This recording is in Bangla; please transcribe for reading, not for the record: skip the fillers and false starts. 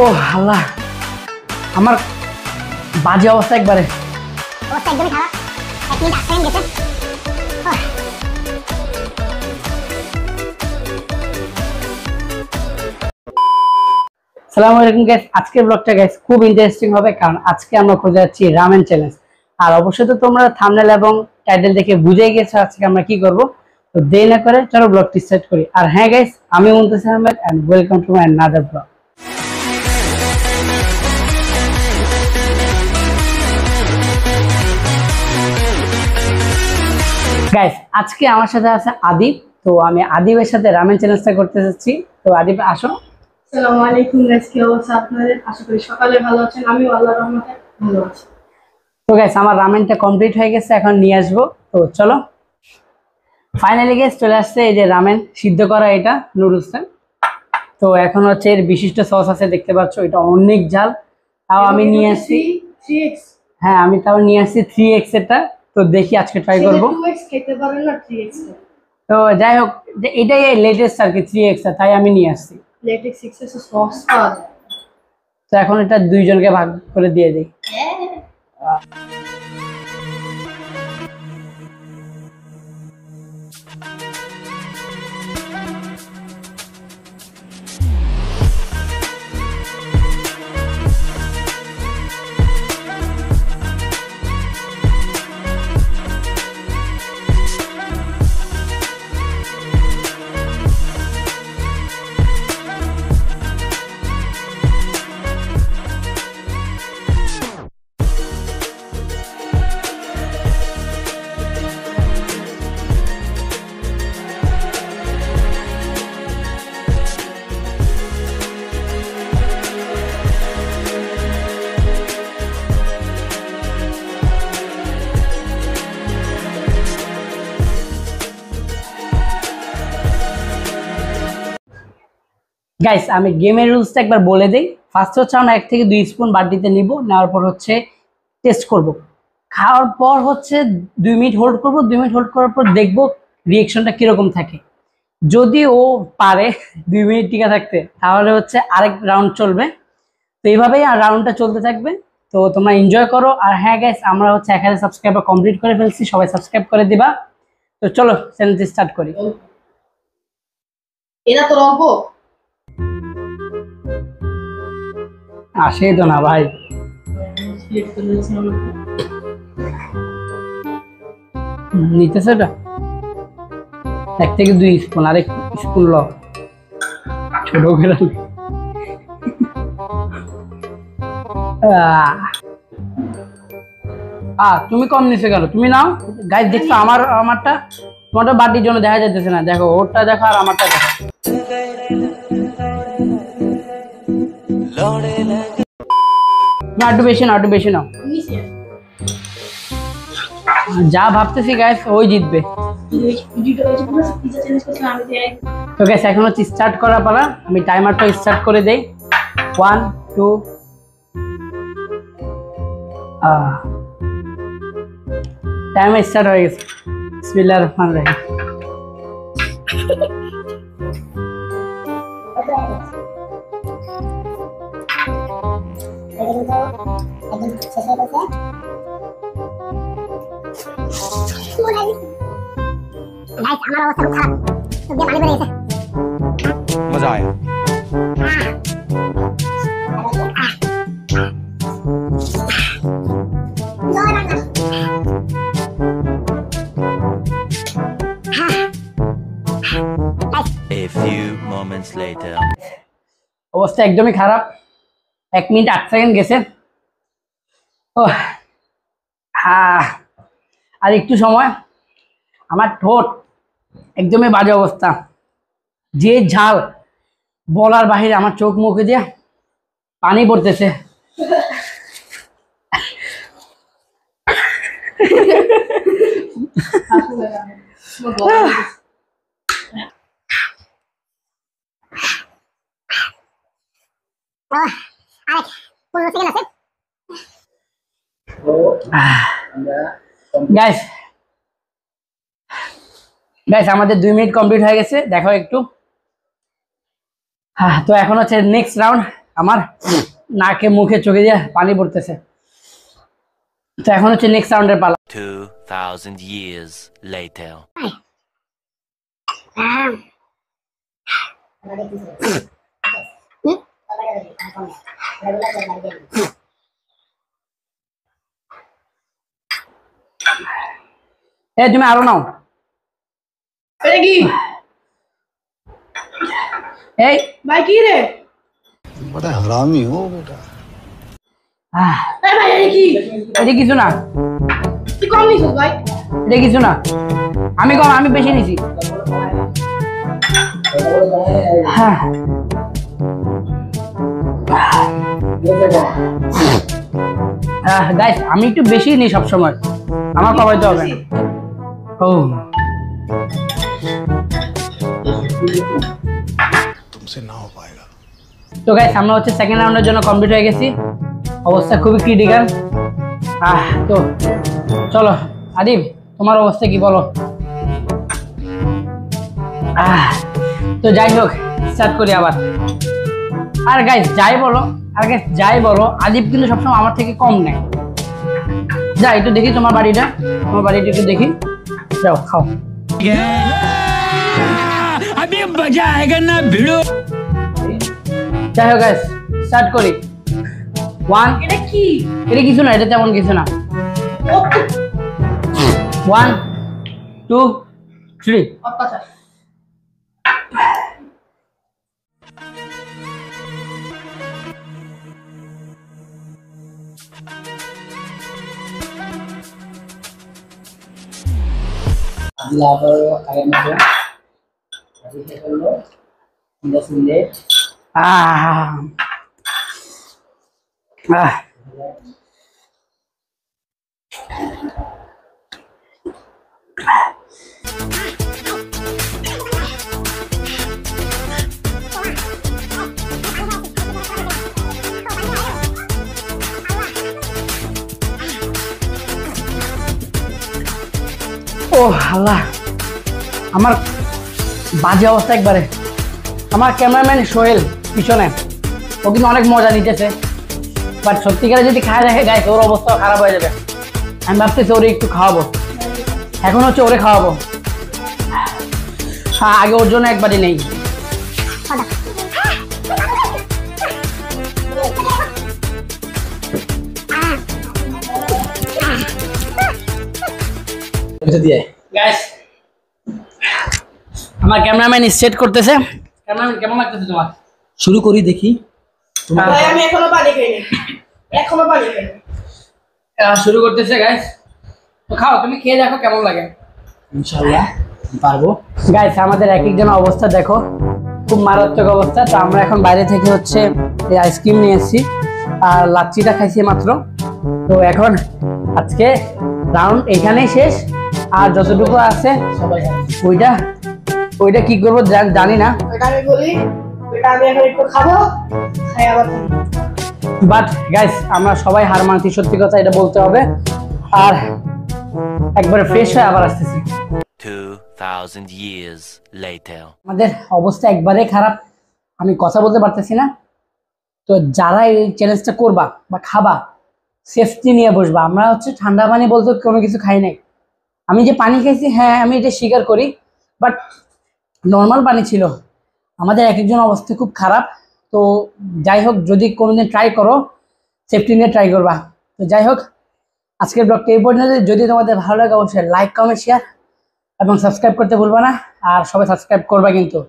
ও আল্লাহ, আমার বাজে অবস্থা একবারে। অবস্থা একদমই খারাপ। 1 মিনিট 8 সেকেন্ড গেছে। আসসালামু আলাইকুম গাইস, আজকের ব্লগটা গাইস খুব ইন্টারেস্টিং হবে, কারণ আজকে আমরা করতে যাচ্ছি রামেন চ্যালেঞ্জ। আর অবশ্যই তো তোমরা থাম্বনেল এবং টাইটেল দেখে বুঝেই গেছো আজকে আমরা কি করব। তো দেরি না করে চলো ব্লগটি স্টার্ট করি। আর হ্যাঁ গাইস, আমি Muntasir Ahmed and welcome to my another blog. Guys, আজকে আমার সাথে আছে আদিব। তো আমি আদিবের সাথে রামেন চ্যালেঞ্জটা করতে যাচ্ছি। তো আদিব আসো। আসসালামু আলাইকুম গাইস, কি অবস্থা আপনাদের? আশা করি সকালে ভালো আছেন, আমিও আল্লাহর রহমতে ভালো আছি। তো গাইস, আমার রামেনটা কমপ্লিট হয়ে গেছে, এখন নিয়ে আসবো। তো চলো, ফাইনালি গাইস চলে আসছে এই যে রামেন সিদ্ধ করা, এটা নুডলসটা। তো এখন হচ্ছে এর বিশিষ্ট সস আছে, দেখতে পাচ্ছ, এটা অনেক ঝাল। তাও আমি নিয়ে আসছি 3x। হ্যাঁ, আমি তাও নিয়ে আসছি 3x এটা। তো দেখি আজকে ট্রাই করবো। 2x খেতে পারেন না, 3x। তো যাই হোক, যে এটাই লেটেস্ট আর কি 3x, তাই আমি নিয়ে আসছি। লেটেক্স 6 এর সস পাওয়া যায়। তো এখন এটা দুইজনকে ভাগ করে দিয়ে দিই। গাইস, আমি গেমের রুলসটা একবার বলে দিই। ফার্স্ট হচ্ছে আমরা 1 থেকে 2 স্পুন বাটিতে নিব, নেওয়ার পর হচ্ছে টেস্ট করব। খাওয়ার পর হচ্ছে 2 মিনিট হোল্ড করব। 2 মিনিট হোল্ড করার পর দেখব রিয়েকশনটা কিরকম থাকে। যদি ও পারে 2 মিনিট টিকে থাকতে, তাহলে হচ্ছে আরেক রাউন্ড চলবে। তো এইভাবেই আর রাউন্ডটা চলতে থাকবে। তো তোমরা এনজয় করো। আর হ্যাঁ গাইস, আমরা হচ্ছে 1000 সাবস্ক্রাইবার কমপ্লিট করে ফেলছি, সবাই সাবস্ক্রাইব করে দিবা। তো চলো চ্যানেলটি স্টার্ট করি। এরা তো অল্প আসে তো না ভাই। নিতেছে এটা 1 থেকে 2 স্পুন, আরেক স্পুন ল, ছোট করে। তুমি কম নিছে কেন? তুমি নাও গাইস, দেখছো আমারটা তোমারটা বাটির জন্য দেখা যাইতেছে না। দেখো ওরটা দেখো আর আমারটা দেখো। না, একটু বেশি নাও, একটু বেশি নাও। যা ভাবতেছি গাইস, ওই জিতবে। তো গাইস, এখন হচ্ছে স্টার্ট করা পালা। আমি টাইমারটা স্টার্ট করে দেই। 1 2 টাইমার স্টার্ট হয়ে গেছে। বিসমিল্লাহির রহমানির রহিম। मजा आया। A few moments later. অবস্থা একদমই খারাপ। 1 মিনিট 8 সেকেন্ড গেছে। আর একটু সময়। আমার ঠোঁট একদমই বাজে অবস্থা, যে ঝাল বলার বাহিরে। আমার চোখ মুখে দিয়ে পানি পড়তেছে। গাইস গাইস আমাদের 2 মিনিট কমপ্লিট হয়ে গেছে, দেখো একটু। হ্যাঁ, তো এখন হচ্ছে নেক্সট রাউন্ড। আমার নাকে মুখে চোখে দিয়ে পানি পড়তেছে। তো এখন হচ্ছে নেক্সট রাউন্ডের পালা। 2,000 years later. তুমি আরো নাও। এটা কি এই ভাই? কি রে? बड़ा हरामी हो बेटा। এই ভাই এটা কি? এটা কিছু না, তুই কম নিছিস ভাই। এটা কিছু না। আমি কম, আমি বেশি নিছি। হ্যাঁ গাইস, আমি একটু বেশি নিই সবসময়, আমার কমাইতে হবে না। ও तुमसे ना हो पाएगा। তো গাইস, আমরা হচ্ছে সেকেন্ড রাউন্ডের জন্য কমপ্লিট হয়ে গেছি। অবস্থা খুবই ক্রিটিক্যাল। তো চলো আদিব, তোমার অবস্থা কি বলো? তো যাই হোক, স্টার্ট করি আবার। আর গাইস যাই বলো, আদিব কিন্তু সবসময় আমার থেকে কম নেয়। যা একটু দেখি তোমার বাড়িটা একটু দেখি। যাও খাও। अभी मजा आएगा ना भिड़ो। যাই হোক গাইস, স্টার্ট করি। এটা কি? এটা কিছু না, এটা তেমন কিছু না। 1 2 3। অত্যাচার। ও আল্লাহ, আমার বাজে অবস্থা একবারে। আমার ক্যামেরাম্যান সোহেল পিছনে, ও কিন্তু অনেক মজা নিতেছে, বাট সত্যিকারে যদি খায় দেখে গাইছে, ওর অবস্থা খারাপ হয়ে যাবে। আমি ভাবতেছি ওরে একটু খাওয়াবো, এখন হচ্ছে ওরে খাওয়াবো। আগে ওর জন্য একবারই নেই। গাইস, আমার ক্যামেরাম্যান সেট করতেছে। ক্যামেরাম্যান কেমন লাগতেছে তোমার? শুরু করি দেখি। ভাই আমি এখনো পানি খাইনি। শুরু করতেছে গাইস। তো খাও, তুমি খেয়ে দেখো কেমন লাগে। ইনশাআল্লাহ পারবো। গাইস, আমাদের এক একজন অবস্থা দেখো, খুব মারাত্মক অবস্থা। তো আমরা এখন বাইরে থেকে হচ্ছে এই আইসক্রিম নিয়ে এসেছি আর লাচ্ছিটা খাইছি মাত্র। তো এখন আজকে রাউন্ড এখানেই শেষ। আর যতটুকু আছে সবাই ওইটা কি করবো জানি না, এটা আমি বলি, এটা আমি এখন একটু খাবো, খাই আবার খাবো। বাট গাইস আমরা সবাই হার মানছি, সত্যি কথা এটা বলতে হবে। আর একবারে ফ্রেশ হয়ে আবার আসতেছি। 2,000 years later. আমাদের অবস্থা একবারে খারাপ, আমি কথা বলতে পারতেছি না। তো যারা এই চ্যালেঞ্জটা করবা বা খাবা, সেফটি নিয়ে বসবা। আমরা হচ্ছে ঠান্ডা পানি বলতে কোনো কিছু খাই নাই। আমি যে পানি খাইছি, হ্যাঁ আমি এটা স্বীকার করি, বাট নর্মাল পানি ছিল। আমাদের এক একজন অবস্থা খুব খারাপ। তো যাই হোক, যদি কোনোদিন ট্রাই করো, সেফটি নিয়ে ট্রাই করবা। তো যাই হোক, আজকের ব্লগটা এই পর্যন্ত। যদি তোমাদের ভালো লাগে অবশ্যই লাইক কমেন্ট শেয়ার এবং সাবস্ক্রাইব করতে ভুলবা না। আর সবাই সাবস্ক্রাইব করবা কিন্তু।